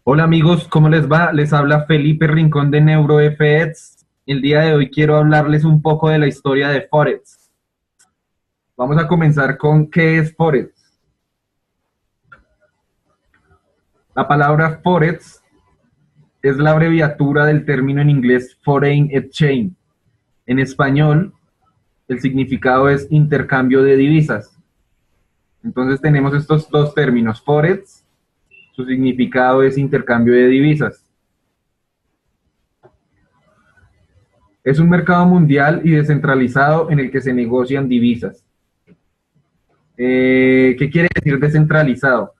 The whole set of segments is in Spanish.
Hola amigos, ¿cómo les va? Les habla Felipe Rincón de NeuroFX. El día de hoy quiero hablarles un poco de la historia de Forex. Vamos a comenzar con ¿qué es Forex? La palabra Forex es la abreviatura del término en inglés Foreign Exchange. En español, el significado es intercambio de divisas. Entonces tenemos estos dos términos, Forex, su significado es intercambio de divisas. Es un mercado mundial y descentralizado en el que se negocian divisas. ¿Qué quiere decir descentralizado?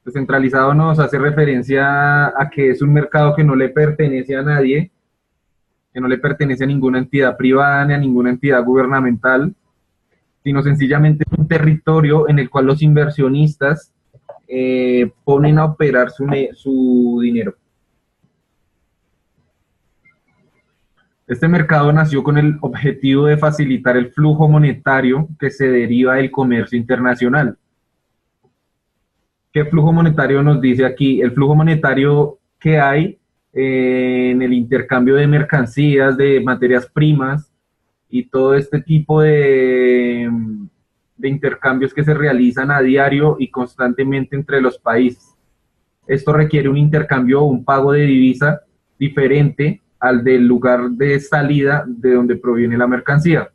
Descentralizado nos hace referencia a que es un mercado que no le pertenece a nadie, que no le pertenece a ninguna entidad privada ni a ninguna entidad gubernamental, sino sencillamente es un territorio en el cual los inversionistas ponen a operar su dinero. Este mercado nació con el objetivo de facilitar el flujo monetario que se deriva del comercio internacional. ¿Qué flujo monetario nos dice aquí? El flujo monetario que hay en el intercambio de mercancías, de materias primas y todo este tipo de intercambios que se realizan a diario y constantemente entre los países. Esto requiere un intercambio o un pago de divisa diferente al del lugar de salida de donde proviene la mercancía.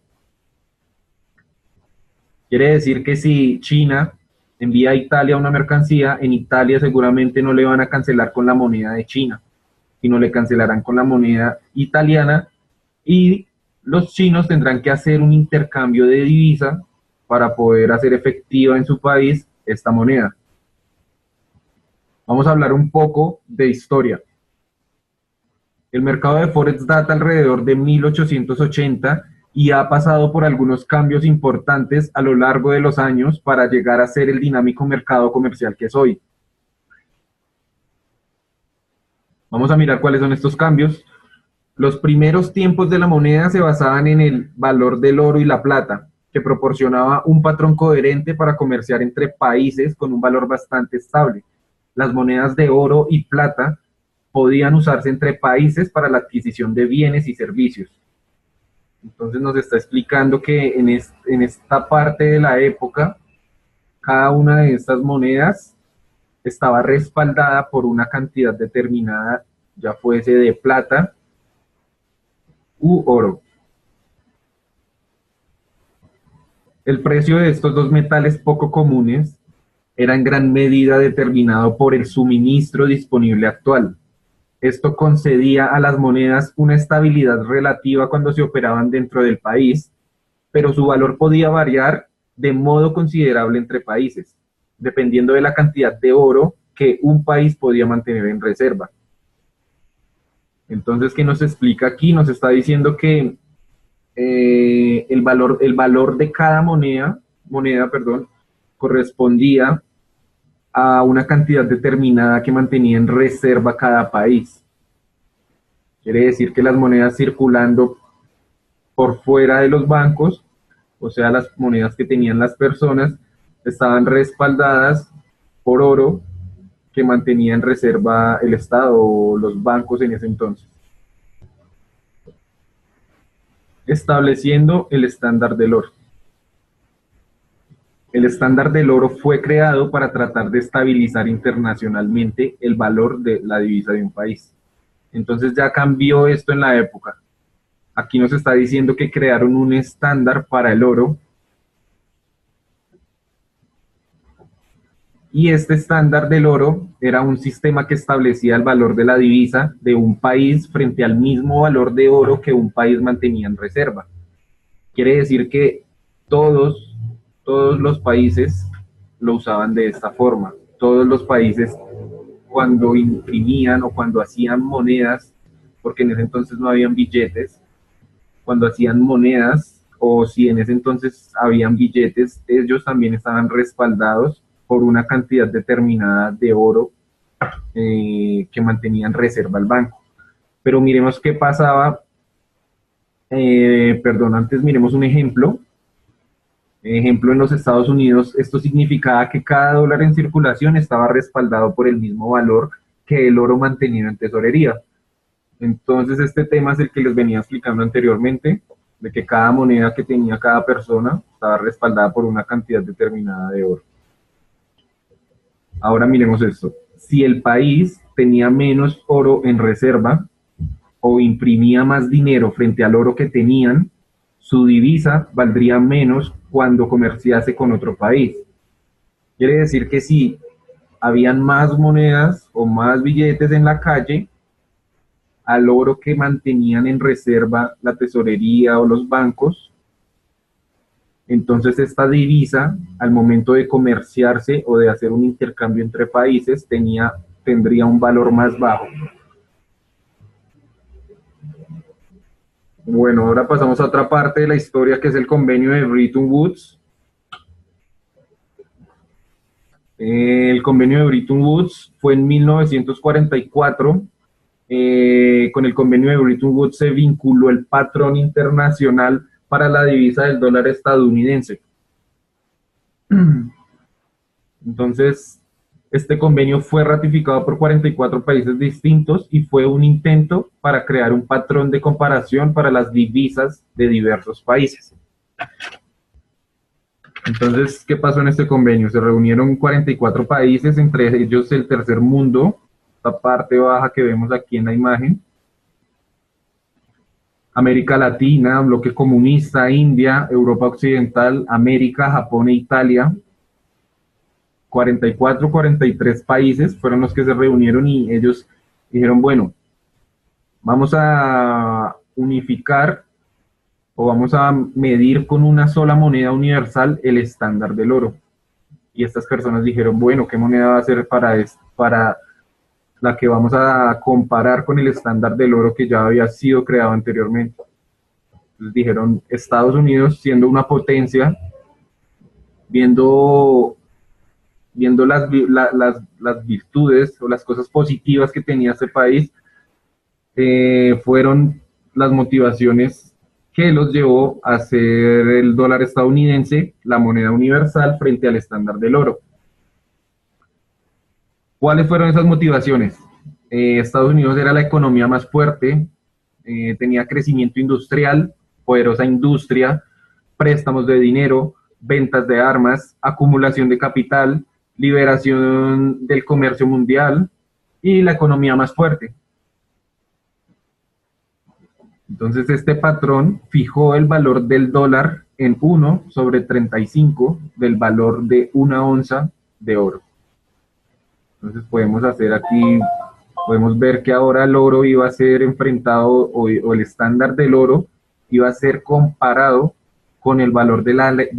Quiere decir que si China envía a Italia una mercancía, en Italia seguramente no le van a cancelar con la moneda de China, sino le cancelarán con la moneda italiana y los chinos tendrán que hacer un intercambio de divisa para poder hacer efectiva en su país esta moneda. Vamos a hablar un poco de historia. El mercado de Forex data alrededor de 1880 y ha pasado por algunos cambios importantes a lo largo de los años para llegar a ser el dinámico mercado comercial que es hoy. Vamos a mirar cuáles son estos cambios. Los primeros tiempos de la moneda se basaban en el valor del oro y la plata, que proporcionaba un patrón coherente para comerciar entre países con un valor bastante estable. Las monedas de oro y plata podían usarse entre países para la adquisición de bienes y servicios. Entonces nos está explicando que en esta parte de la época, cada una de estas monedas estaba respaldada por una cantidad determinada, ya fuese de plata u oro. El precio de estos dos metales poco comunes era en gran medida determinado por el suministro disponible actual. Esto concedía a las monedas una estabilidad relativa cuando se operaban dentro del país, pero su valor podía variar de modo considerable entre países, dependiendo de la cantidad de oro que un país podía mantener en reserva. Entonces, ¿qué nos explica aquí? Nos está diciendo que el valor de cada moneda, correspondía a una cantidad determinada que mantenía en reserva cada país. Quiere decir que las monedas circulando por fuera de los bancos, o sea, las monedas que tenían las personas, estaban respaldadas por oro que mantenía en reserva el Estado o los bancos en ese entonces. Estableciendo el estándar del oro. El estándar del oro fue creado para tratar de estabilizar internacionalmente el valor de la divisa de un país. Entonces ya cambió esto en la época. Aquí nos está diciendo que crearon un estándar para el oro. Y este estándar del oro era un sistema que establecía el valor de la divisa de un país frente al mismo valor de oro que un país mantenía en reserva. Quiere decir que todos, todos los países lo usaban de esta forma. Todos los países cuando imprimían o cuando hacían monedas, porque en ese entonces no habían billetes, cuando hacían monedas o si en ese entonces habían billetes, ellos también estaban respaldados por una cantidad determinada de oro que mantenían reserva al banco. Pero miremos qué pasaba, antes miremos un ejemplo. Ejemplo, en los Estados Unidos, esto significaba que cada dólar en circulación estaba respaldado por el mismo valor que el oro mantenido en tesorería. Entonces este tema es el que les venía explicando anteriormente, de que cada moneda que tenía cada persona estaba respaldada por una cantidad determinada de oro. Ahora miremos esto. Si el país tenía menos oro en reserva o imprimía más dinero frente al oro que tenían, su divisa valdría menos cuando comerciase con otro país. Quiere decir que si habían más monedas o más billetes en la calle, al oro que mantenían en reserva la tesorería o los bancos, entonces esta divisa, al momento de comerciarse o de hacer un intercambio entre países, tendría un valor más bajo. Bueno, ahora pasamos a otra parte de la historia, que es el convenio de Bretton Woods. El convenio de Bretton Woods fue en 1944. Con el convenio de Bretton Woods se vinculó el patrón internacional para la divisa del dólar estadounidense. Entonces, este convenio fue ratificado por 44 países distintos y fue un intento para crear un patrón de comparación para las divisas de diversos países. Entonces, ¿qué pasó en este convenio? Se reunieron 44 países, entre ellos el tercer mundo, esta parte baja que vemos aquí en la imagen. América Latina, bloque comunista, India, Europa Occidental, América, Japón e Italia. 44, 43 países fueron los que se reunieron y ellos dijeron, bueno, vamos a unificar o vamos a medir con una sola moneda universal el estándar del oro. Y estas personas dijeron, bueno, ¿qué moneda va a ser para la que vamos a comparar con el estándar del oro que ya había sido creado anteriormente? Entonces dijeron, Estados Unidos, siendo una potencia, viendo las virtudes o las cosas positivas que tenía este país, fueron las motivaciones que los llevó a hacer el dólar estadounidense la moneda universal frente al estándar del oro. ¿Cuáles fueron esas motivaciones? Estados Unidos era la economía más fuerte, tenía crecimiento industrial, poderosa industria, préstamos de dinero, ventas de armas, acumulación de capital, liberación del comercio mundial y la economía más fuerte. Entonces este patrón fijó el valor del dólar en 1/35 del valor de una onza de oro. Entonces podemos ver que ahora el oro iba a ser enfrentado, o el estándar del oro iba a ser comparado con el valor de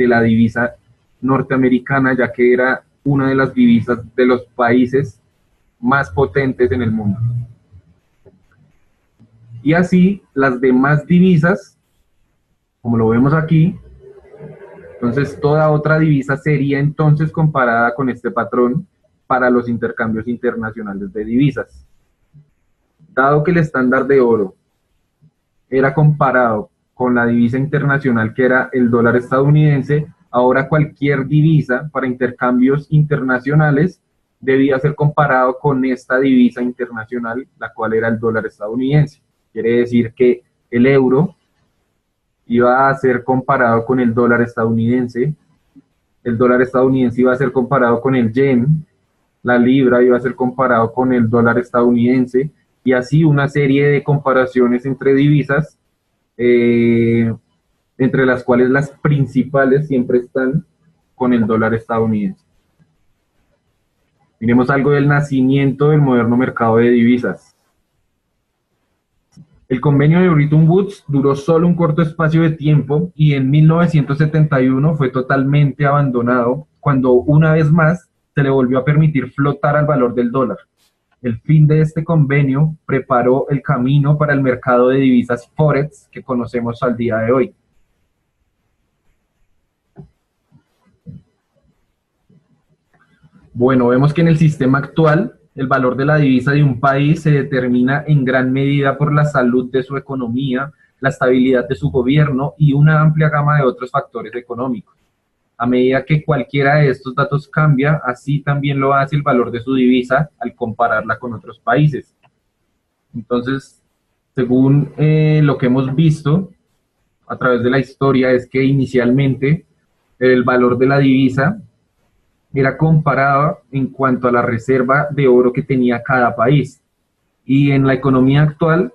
la divisa norteamericana, ya que era una de las divisas de los países más potentes en el mundo. Y así las demás divisas, como lo vemos aquí, entonces toda otra divisa sería entonces comparada con este patrón para los intercambios internacionales de divisas. Dado que el estándar de oro era comparado con la divisa internacional que era el dólar estadounidense, ahora cualquier divisa para intercambios internacionales debía ser comparado con esta divisa internacional, la cual era el dólar estadounidense. Quiere decir que el euro iba a ser comparado con el dólar estadounidense iba a ser comparado con el yen, la libra iba a ser comparado con el dólar estadounidense, y así una serie de comparaciones entre divisas, entre las cuales las principales siempre están con el dólar estadounidense. Miremos algo del nacimiento del moderno mercado de divisas. El convenio de Bretton Woods duró solo un corto espacio de tiempo y en 1971 fue totalmente abandonado cuando una vez más se le volvió a permitir flotar al valor del dólar. El fin de este convenio preparó el camino para el mercado de divisas Forex que conocemos al día de hoy. Bueno, vemos que en el sistema actual el valor de la divisa de un país se determina en gran medida por la salud de su economía, la estabilidad de su gobierno y una amplia gama de otros factores económicos. A medida que cualquiera de estos datos cambia, así también lo hace el valor de su divisa al compararla con otros países. Entonces, según lo que hemos visto a través de la historia, es que inicialmente el valor de la divisa era comparado en cuanto a la reserva de oro que tenía cada país. Y en la economía actual,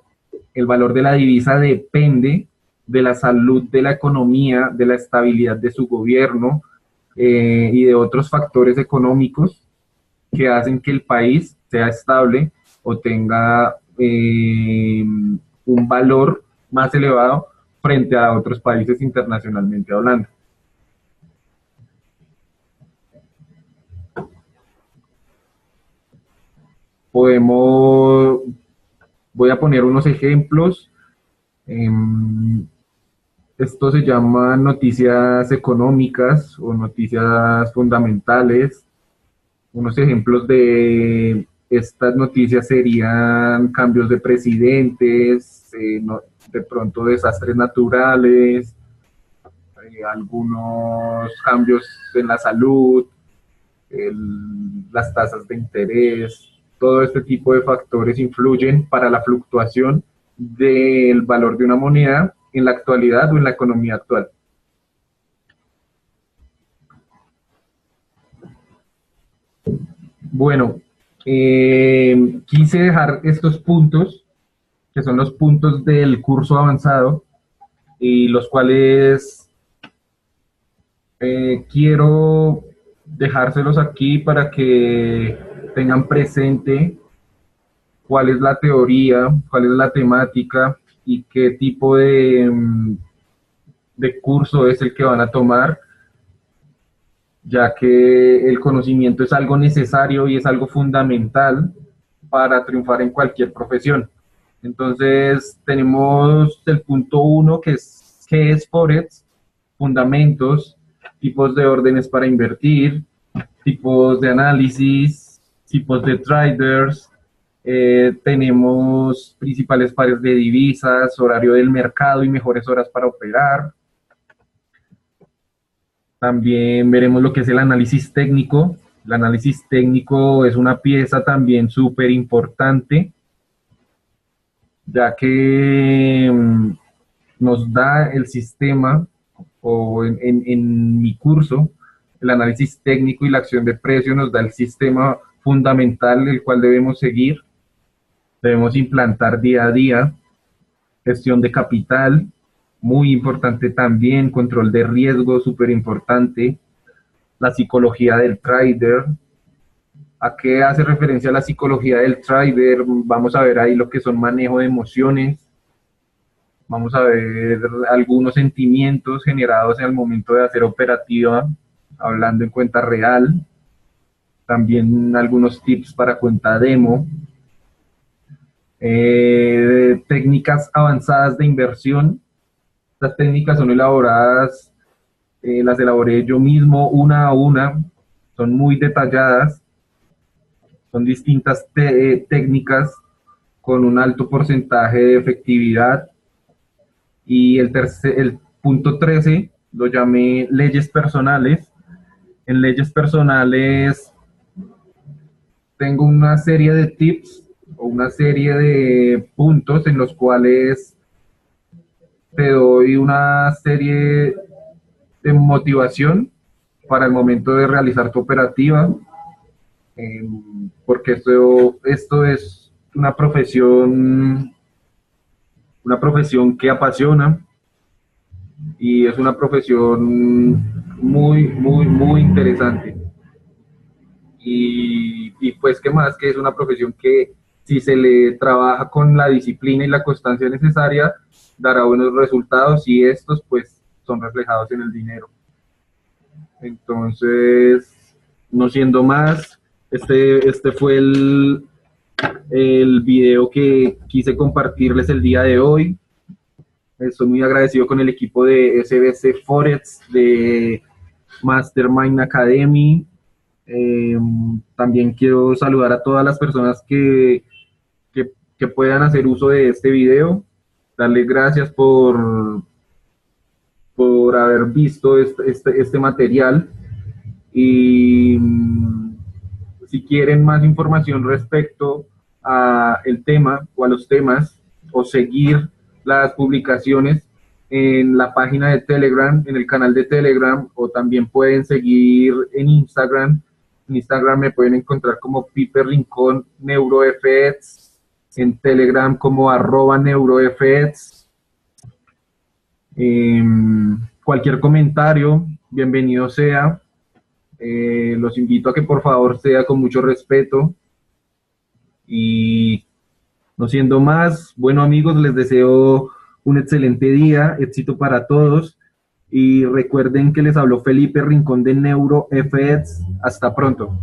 el valor de la divisa depende de la salud de la economía, de la estabilidad de su gobierno y de otros factores económicos que hacen que el país sea estable o tenga un valor más elevado frente a otros países internacionalmente hablando. Podemos, voy a poner unos ejemplos. Esto se llama noticias económicas o noticias fundamentales. Unos ejemplos de estas noticias serían cambios de presidentes, de pronto desastres naturales, algunos cambios en la salud, las tasas de interés. Todo este tipo de factores influyen para la fluctuación del valor de una moneda en la actualidad o en la economía actual. Bueno, quise dejar estos puntos, que son los puntos del curso avanzado, y los cuales quiero dejárselos aquí para que tengan presente cuál es la teoría, cuál es la temática y qué tipo de curso es el que van a tomar, ya que el conocimiento es algo necesario y es algo fundamental para triunfar en cualquier profesión. Entonces, tenemos el punto 1, que es qué es Forex, fundamentos, tipos de órdenes para invertir, tipos de análisis, tipos de traders, tenemos principales pares de divisas, horario del mercado y mejores horas para operar. También veremos lo que es el análisis técnico. El análisis técnico es una pieza también súper importante, ya que nos da el sistema, o en mi curso, el análisis técnico y la acción de precio nos da el sistema fundamental el cual debemos seguir. Debemos implantar día a día. Gestión de capital, muy importante también. Control de riesgo, súper importante. La psicología del trader. ¿A qué hace referencia la psicología del trader? Vamos a ver ahí lo que son manejo de emociones. Vamos a ver algunos sentimientos generados en el momento de hacer operativa, hablando en cuenta real. También algunos tips para cuenta demo. Técnicas avanzadas de inversión. Estas técnicas son elaboradas, las elaboré yo mismo una a una, son muy detalladas, son distintas técnicas con un alto porcentaje de efectividad. Y el punto 13 lo llamé leyes personales. En leyes personales tengo una serie de tips o una serie de puntos en los cuales te doy una serie de motivación para el momento de realizar tu operativa, porque esto es una profesión que apasiona y es una profesión muy, muy, muy interesante. Y pues, ¿qué más? Que es una profesión que si se le trabaja con la disciplina y la constancia necesaria, dará buenos resultados y estos pues son reflejados en el dinero. Entonces, no siendo más, este fue el video que quise compartirles el día de hoy. Estoy muy agradecido con el equipo de SBC Forex, de Mastermind Academy. También quiero saludar a todas las personas que puedan hacer uso de este video. Darles gracias por por haber visto este material. Y si quieren más información respecto a el tema o a los temas, o seguir las publicaciones en la página de Telegram, en el canal de Telegram, o también pueden seguir en Instagram. En Instagram me pueden encontrar como Pipe Rincón NeuroFX, en Telegram como @NeuroFX. Cualquier comentario, bienvenido sea. Los invito a que por favor sea con mucho respeto. Y no siendo más, bueno amigos, les deseo un excelente día, éxito para todos. Y recuerden que les habló Felipe Rincón de NeuroFX. Hasta pronto.